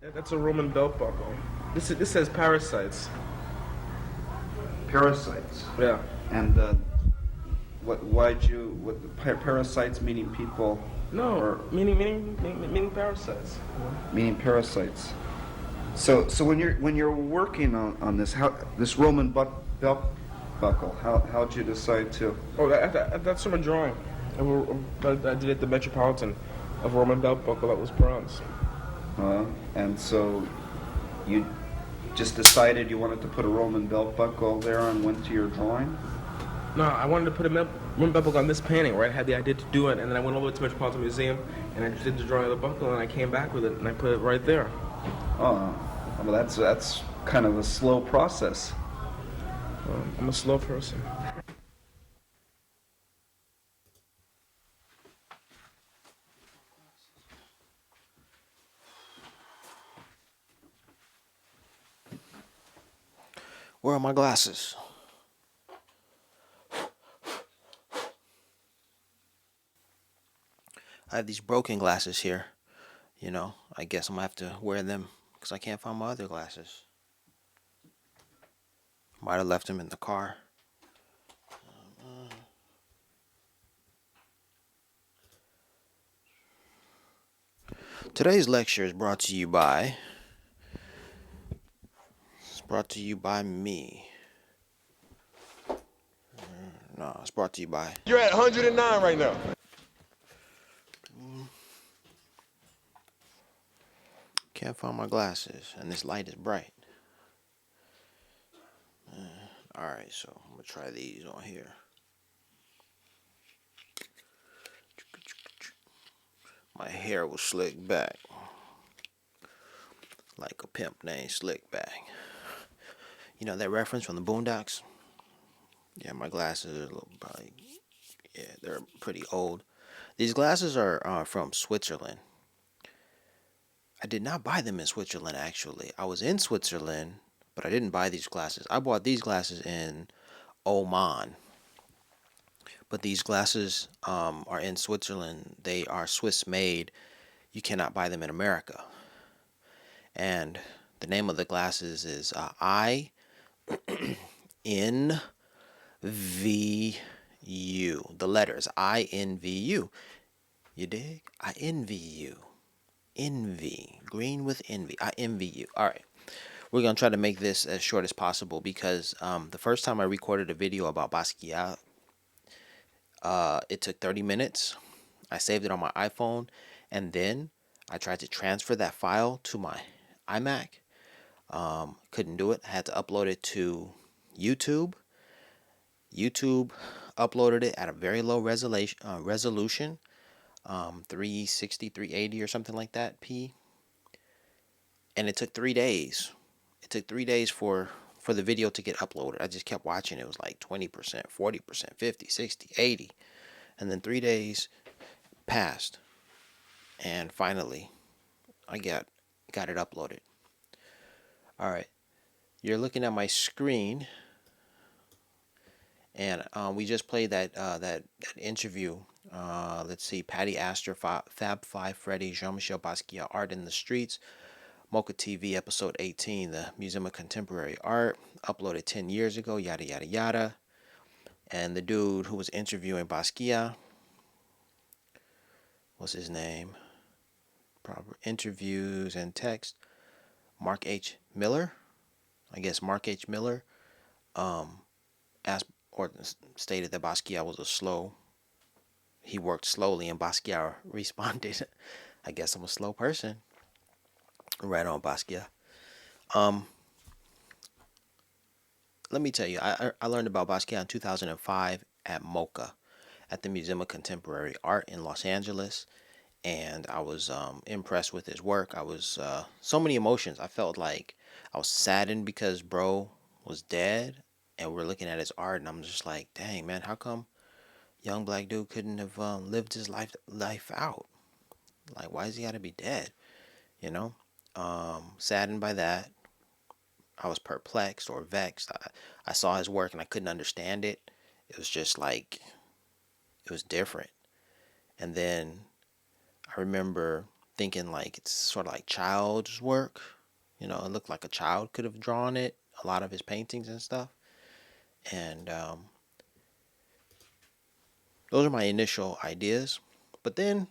That's a Roman belt buckle. This says parasites. Parasites. Yeah. And parasites meaning people? No, Or meaning parasites. meaning parasites. So when you're working on this, this Roman belt buckle, how'd you decide to? Oh, that's from a drawing. I did at the Metropolitan of Roman belt buckle that was bronze. And so you just decided you wanted to put a Roman belt buckle there and went to your drawing? No, I wanted to put a Roman belt buckle on this painting, right? I had the idea to do it, and then I went over to Metropolitan Museum and I did the drawing of the buckle, and I came back with it and I put it right there. Oh, well, that's kind of a slow process. I'm a slow person. Where are my glasses? I have these broken glasses here. You know, I guess I'm gonna have to wear them because I can't find my other glasses. Might have left them in the car. Today's lecture is brought to you by me. No, it's brought to you by. You're at 109 right now. Can't find my glasses, and this light is bright. Alright, so I'm gonna try these on here. My hair was slicked back, like a pimp named Slickback. You know that reference from the Boondocks? Yeah, my glasses are a little probably, yeah, they're pretty old. These glasses are from Switzerland. I did not buy them in Switzerland, actually. I was in Switzerland, but I didn't buy these glasses. I bought these glasses in Oman. But these glasses are in Switzerland. They are Swiss made. You cannot buy them in America. And the name of the glasses is INVU. The letters INVU. You dig? I envy you. Envy. Green with envy. I envy you. Alright. We're going to try to make this as short as possible because the first time I recorded a video about Basquiat, it took 30 minutes. I saved it on my iPhone, and then I tried to transfer that file to my iMac. Couldn't do it. I had to upload it to YouTube. YouTube uploaded it at a very low resolution, 360, 380 or something like that, P. And it took 3 days. It took 3 days for the video to get uploaded. I just kept watching. It was like 20%, 40%, 50, 60, 80. And then 3 days passed. And finally, I got it uploaded. Alright. You're looking at my screen. And we just played that interview. Let's see. Patty Astor, Fab Five Freddy, Jean-Michel Basquiat, Art in the Streets. Mocha TV, episode 18, the Museum of Contemporary Art, uploaded 10 years ago, yada, yada, yada. And the dude who was interviewing Basquiat, what's his name? Proper interviews and text. Mark H. Miller, I guess Mark H. Miller, asked or stated that Basquiat was he worked slowly, and Basquiat responded, I guess I'm a slow person. Right on, Basquiat. Let me tell you, I learned about Basquiat in 2005 at MoCA, at the Museum of Contemporary Art in Los Angeles, and I was impressed with his work. I was so many emotions. I felt like I was saddened because bro was dead, and we're looking at his art, and I'm just like, dang man, how come young black dude couldn't have lived his life out? Like, why does he got to be dead? You know, saddened by that. I was perplexed or vexed. I saw his work and I couldn't understand it. It was just like, it was different. And then I remember thinking like it's sort of like child's work. You know, it looked like a child could have drawn it, a lot of his paintings and stuff. And those are my initial ideas. But then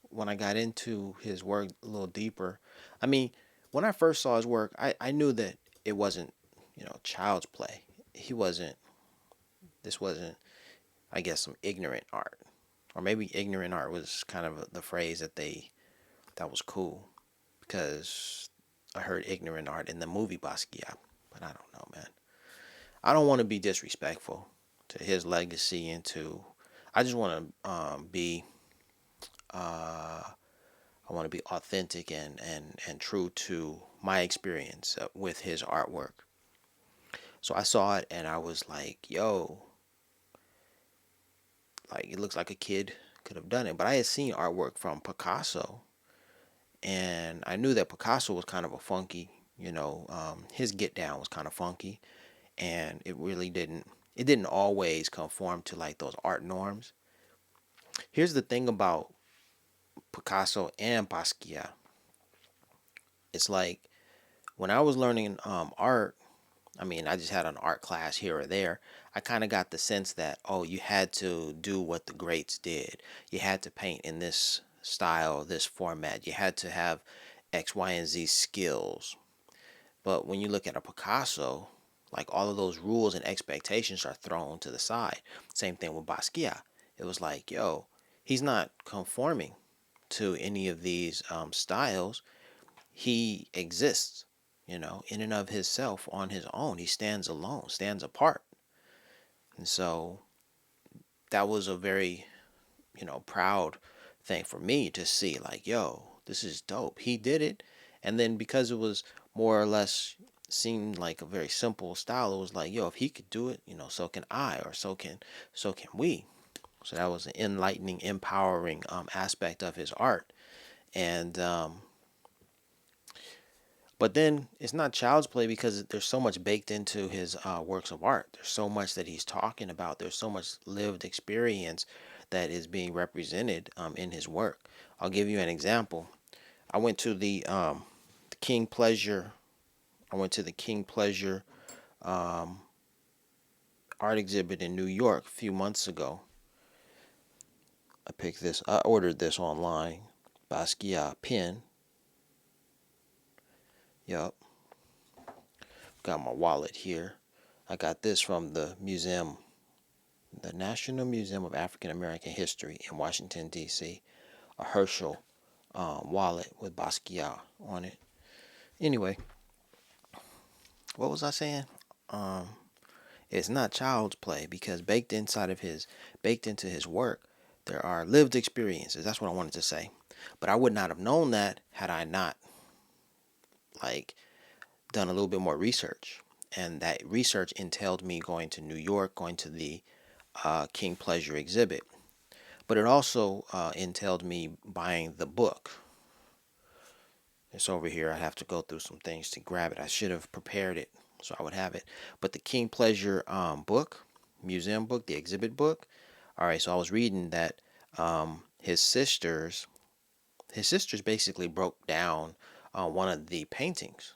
when I got into his work a little deeper, I mean, when I first saw his work, I knew that it wasn't, child's play. He wasn't, this wasn't, I guess, some ignorant art. Or maybe ignorant art was kind of the phrase that was cool. Because I heard ignorant art in the movie Basquiat. But I don't know, man. I don't want to be disrespectful to his legacy and I just want to be, I want to be authentic and true to my experience with his artwork. So I saw it and I was like, yo, like it looks like a kid could have done it. But I had seen artwork from Picasso, and I knew that Picasso was kind of a funky, his get down was kind of funky, and it didn't always conform to like those art norms. Here's the thing about Picasso and Basquiat. It's like when I was learning art, I mean, I just had an art class here or there. I kind of got the sense that, oh, you had to do what the greats did. You had to paint in this style, this format. You had to have X, Y, and Z skills. But when you look at a Picasso, like all of those rules and expectations are thrown to the side. Same thing with Basquiat. It was like, yo, he's not conforming to any of these styles. He exists, in and of himself on his own. He stands alone, stands apart. And so that was a very, proud thing for me to see, like, yo, this is dope. He did it. And then because it was more or less seemed like a very simple style, it was like, yo, if he could do it, so can I, or so can we. So that was an enlightening, empowering aspect of his art. And but then it's not child's play because there's so much baked into his works of art. There's so much that he's talking about. There's so much lived experience that is being represented in his work. I'll give you an example. I went to the King Pleasure. I went to the King Pleasure art exhibit in New York a few months ago. I ordered this online. Basquiat pen. Yup. Got my wallet here. I got this from the museum, the National Museum of African American History in Washington, D.C. A Herschel wallet with Basquiat on it. Anyway, what was I saying? It's not child's play because baked into his work, there are lived experiences. That's what I wanted to say. But I would not have known that had I not like done a little bit more research. And that research entailed me going to New York, going to the King Pleasure exhibit. But it also entailed me buying the book. It's over here. I have to go through some things to grab it. I should have prepared it so I would have it. But the King Pleasure book, museum book, the exhibit book. All right, so I was reading that his sisters basically broke down one of the paintings.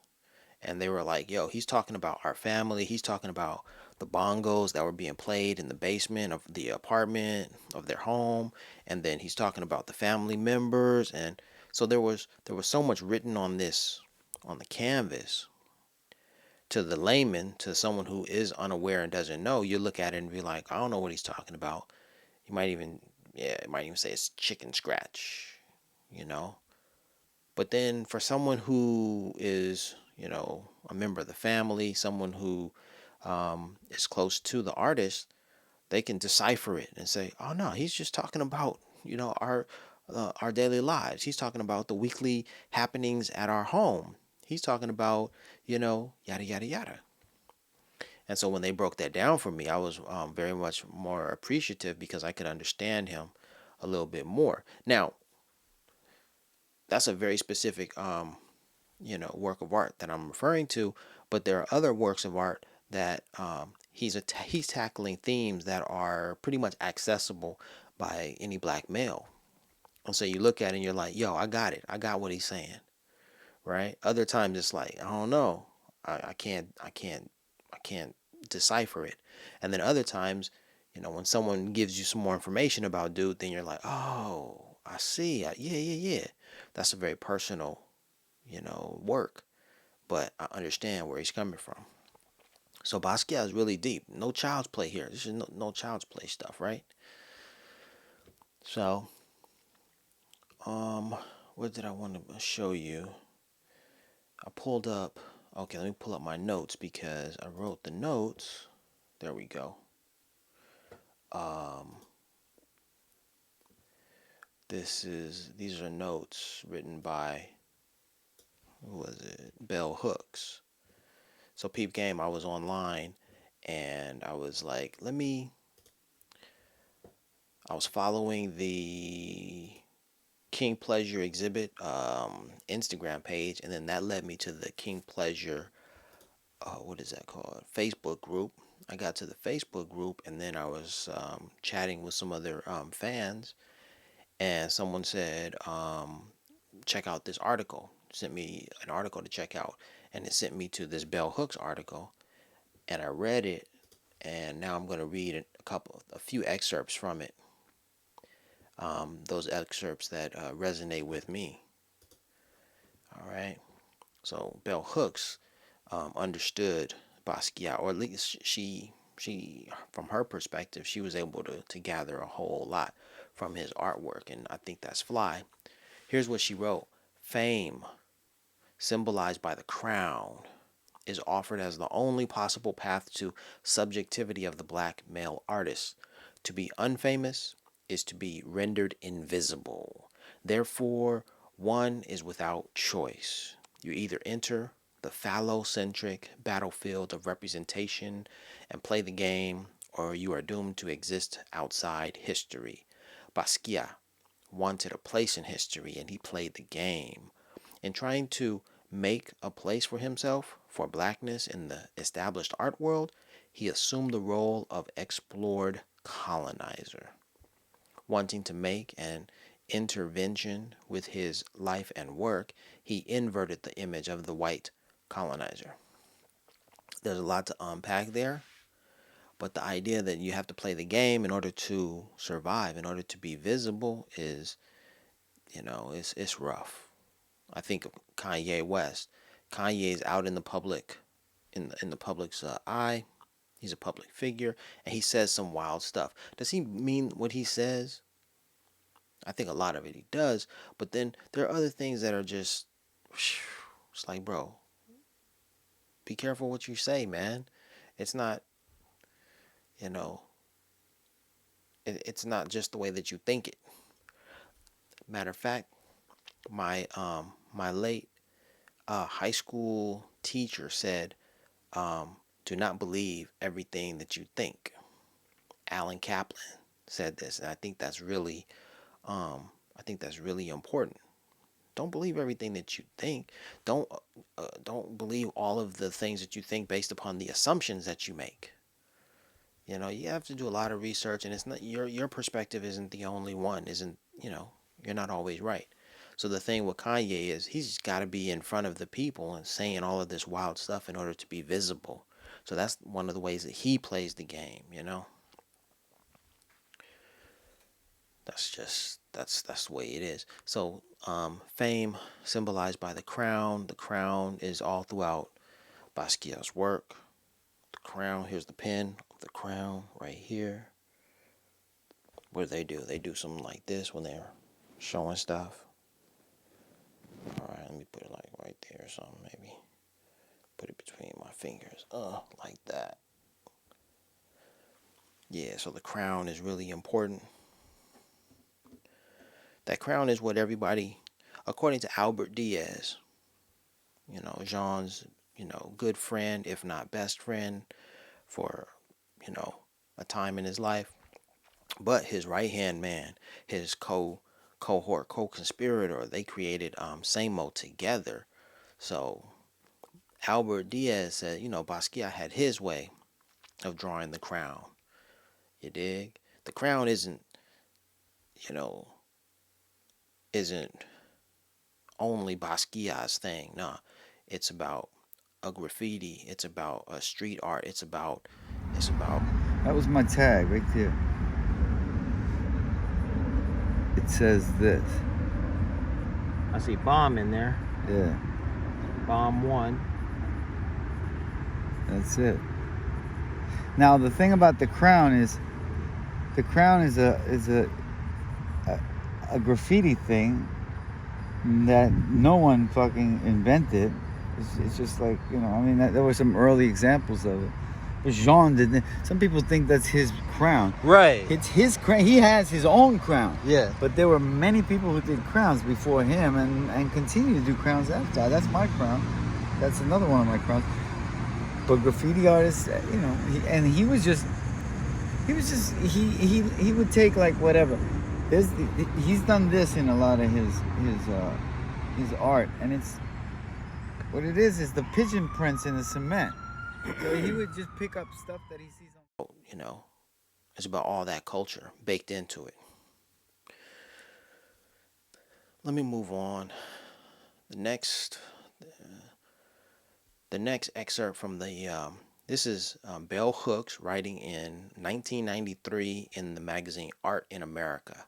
And they were like, yo, he's talking about our family. He's talking about the bongos that were being played in the basement of the apartment of their home. And then he's talking about the family members. And so there was so much written on the canvas. To the layman, to someone who is unaware and doesn't know, you look at it and be like, I don't know what he's talking about. You might even, it might even say it's chicken scratch, you know. But then for someone who is, a member of the family, someone who is close to the artist, they can decipher it and say, "Oh no, he's just talking about, our daily lives. He's talking about the weekly happenings at our home. He's talking about, yada yada yada." And so when they broke that down for me, I was very much more appreciative because I could understand him a little bit more. Now, that's a very specific work of art that I'm referring to, but there are other works of art that he's tackling themes that are pretty much accessible by any black male. And so you look at it and you're like, yo, I got it. I got what he's saying. Right? Other times it's like, I don't know. I can't decipher it. And then other times, when someone gives you some more information about dude, then you're like, oh, I see. Yeah. That's a very personal, work. But I understand where he's coming from. So Basquiat is really deep. No child's play here. This is no child's play stuff, right? So, what did I want to show you? I pulled up. Okay, let me pull up my notes because I wrote the notes. There we go. These are notes written by, who was it? Bell Hooks. So peep game, I was online and I was like, I was following the King Pleasure exhibit Instagram page, and then that led me to the King Pleasure, what is that called? Facebook group. I got to the Facebook group, and then I was chatting with some other fans, and someone said, check out this article. Sent me an article to check out, and it sent me to this Bell Hooks article, and I read it, and now I'm going to read a few excerpts from it. Those excerpts that resonate with me. All right. So Bell Hooks understood Basquiat, or at least she, from her perspective, she was able to gather a whole lot from his artwork, and I think that's fly. Here's what she wrote: Fame, symbolized by the crown, is offered as the only possible path to subjectivity of the black male artist. To be unfamous is to be rendered invisible. Therefore, one is without choice. You either enter the phallocentric battlefield of representation and play the game, or you are doomed to exist outside history. Basquiat wanted a place in history, and he played the game. In trying to make a place for himself, for blackness in the established art world, he assumed the role of explored colonizer. Wanting to make an intervention with his life and work, he inverted the image of the white colonizer. There's a lot to unpack there, but the idea that you have to play the game in order to survive, in order to be visible, is, it's rough. I think of Kanye West. Kanye's out in the public, in the public's eye. He's a public figure, and he says some wild stuff. Does he mean what he says? I think a lot of it he does, but then there are other things that are just, it's like, bro, be careful what you say, man. It's not, you know, it's not just the way that you think it. Matter of fact, my late high school teacher said, do not believe everything that you think. Alan Kaplan said this, and I think that's really important. Don't believe everything that you think. Don't believe all of the things that you think based upon the assumptions that you make. You have to do a lot of research, and it's not your perspective isn't the only one. You're not always right. So the thing with Kanye is he's got to be in front of the people and saying all of this wild stuff in order to be visible. So that's one of the ways that he plays the game. That's the way it is. So fame symbolized by the crown. The crown is all throughout Basquiat's work. The crown, here's the pin of the crown right here. What do? They do something like this when they're showing stuff. Alright, let me put it like right there or something, maybe. Put it between my fingers. Like that. Yeah, so the crown is really important. That crown is what everybody, according to Albert Diaz, Jean's, good friend, if not best friend, for, a time in his life. But his right-hand man, his cohort, co-conspirator, they created Samo together. So Albert Diaz said, Basquiat had his way of drawing the crown. You dig? The crown isn't, isn't only Basquiat's thing. No, it's about a graffiti. It's about a street art. It's about. That was my tag right there. It says this. I see bomb in there. Yeah, Bomb 1. that's it. Now the thing about the crown is a graffiti thing that no one fucking invented. It's just like, you know, I mean, there were some early examples of it. But Jean didn't. Some people think that's his crown. Right. It's his crown. He has his own crown. Yeah. But there were many people who did crowns before him and continue to do crowns after. That's my crown. That's another one of my crowns. But graffiti artists, you know, he would take like whatever. He's done this in a lot of his art, and it's what it is the pigeon prints in the cement. So he would just pick up stuff that he sees on. You know, it's about all that culture baked into it. Let me move on. The next excerpt from the this is Bell Hooks writing in 1993 in the magazine Art in America.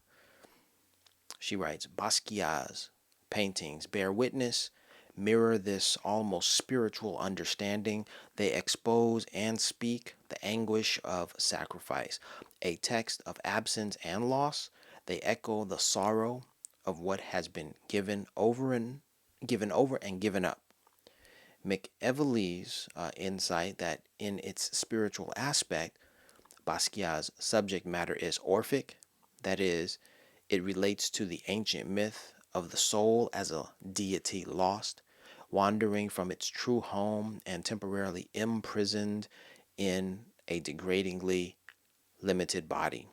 She writes, Basquiat's paintings bear witness, mirror this almost spiritual understanding. They expose and speak the anguish of sacrifice, a text of absence and loss. They echo the sorrow of what has been given over and given up. McEvely's insight that in its spiritual aspect, Basquiat's subject matter is orphic, that is, it relates to the ancient myth of the soul as a deity lost, wandering from its true home and temporarily imprisoned in a degradingly limited body.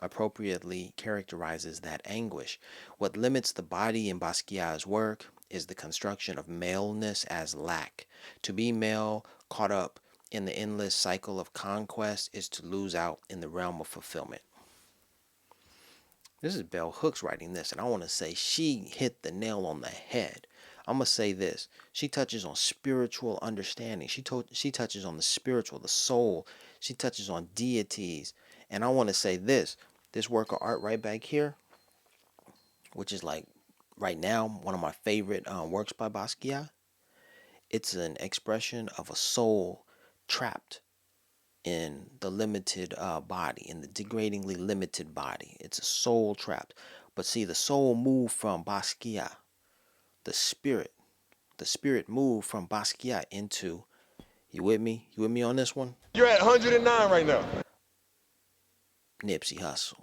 Appropriately characterizes that anguish. What limits the body in Basquiat's work is the construction of maleness as lack. To be male, caught up in the endless cycle of conquest, is to lose out in the realm of fulfillment. This is Bell Hooks writing this, and I want to say she hit the nail on the head. I'm going to say this. She touches on spiritual understanding. She touches on the spiritual, the soul. She touches on deities. And I want to say this work of art right back here, which is like right now one of my favorite works by Basquiat. It's an expression of a soul trapped in the limited body, in the degradingly limited body. It's a soul trapped. But see, the soul moved from Basquiat. The spirit moved from Basquiat into, you with me? You with me on this one? You're at 109 right now. Nipsey Hussle.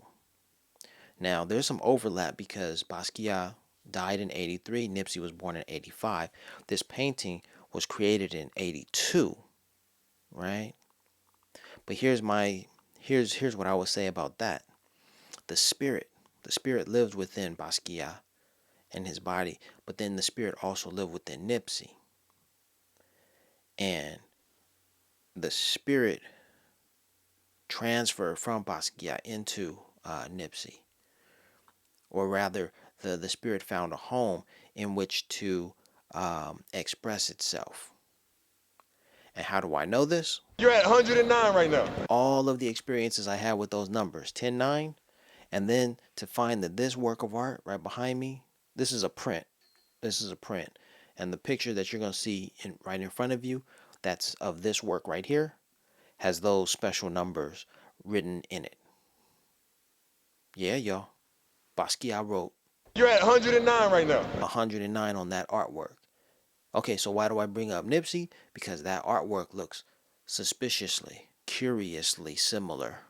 Now, there's some overlap because Basquiat died in 83. Nipsey was born in 85. This painting was created in 82, right? But here's what I would say about that. The spirit lives within Basquiat and his body, but then the spirit also lived within Nipsey. And the spirit transferred from Basquiat into Nipsey. Or rather, the spirit found a home in which to express itself. And how do I know this? You're at 109 right now. All of the experiences I had with those numbers, 10, 9, and then to find that this work of art right behind me, this is a print. And the picture that you're going to see right in front of you, that's of this work right here, has those special numbers written in it. Yeah, y'all. Basquiat wrote. You're at 109 right now. 109 on that artwork. Okay, so why do I bring up Nipsey? Because that artwork looks suspiciously, curiously similar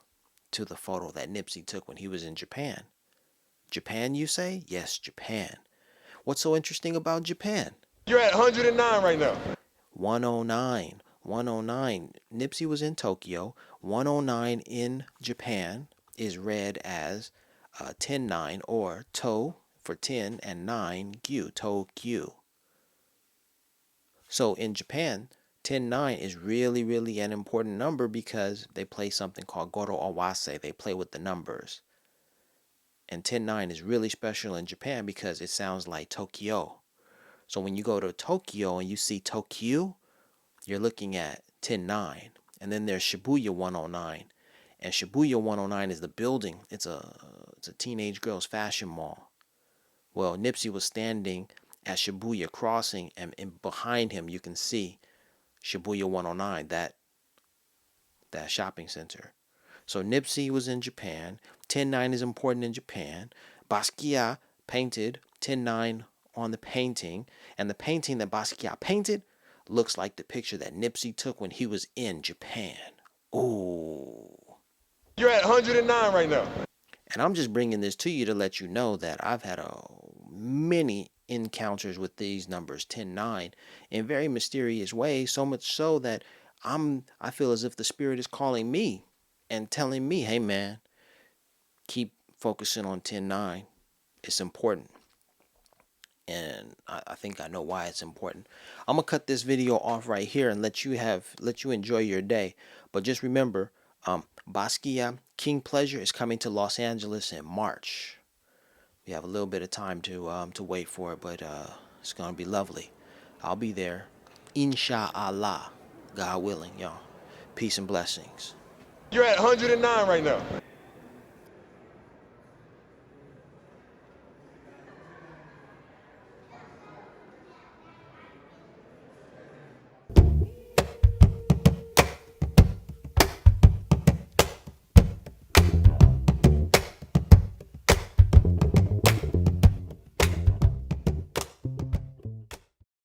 to the photo that Nipsey took when he was in Japan. Japan, you say? Yes, Japan. What's so interesting about Japan? You're at 109 right now. 109. Nipsey was in Tokyo. 109 in Japan is read as 10-9 or To for 10 and 9 Gyu, To-Gyu. So in Japan, 10-9 is really, really an important number because they play something called Goro Awase. They play with the numbers. And 10-9 is really special in Japan because it sounds like Tokyo. So when you go to Tokyo and you see Tokyo, you're looking at 10-9. And then there's Shibuya 109. And Shibuya 109 is the building. It's a teenage girl's fashion mall. Well, Nipsey was standing at Shibuya crossing, and behind him you can see Shibuya 109, that shopping center. So Nipsey was in Japan. 10-9 is important in Japan. Basquiat painted 10-9 on the painting, and the painting that Basquiat painted looks like the picture that Nipsey took when he was in Japan. Ooh. You're at 109 right now. And I'm just bringing this to you to let you know that I've had many encounters with these numbers 10-9 in very mysterious ways, so much so that I feel as if the spirit is calling me and telling me, hey man, keep focusing on 10-9. It's important. And I think I know why it's important. I'm gonna cut this video off right here and let you enjoy your day. But just remember, Basquiat King Pleasure is coming to Los Angeles in March. We have a little bit of time to wait for it, but it's gonna be lovely. I'll be there, inshallah, God willing, y'all. Peace and blessings. You're at 109 right now.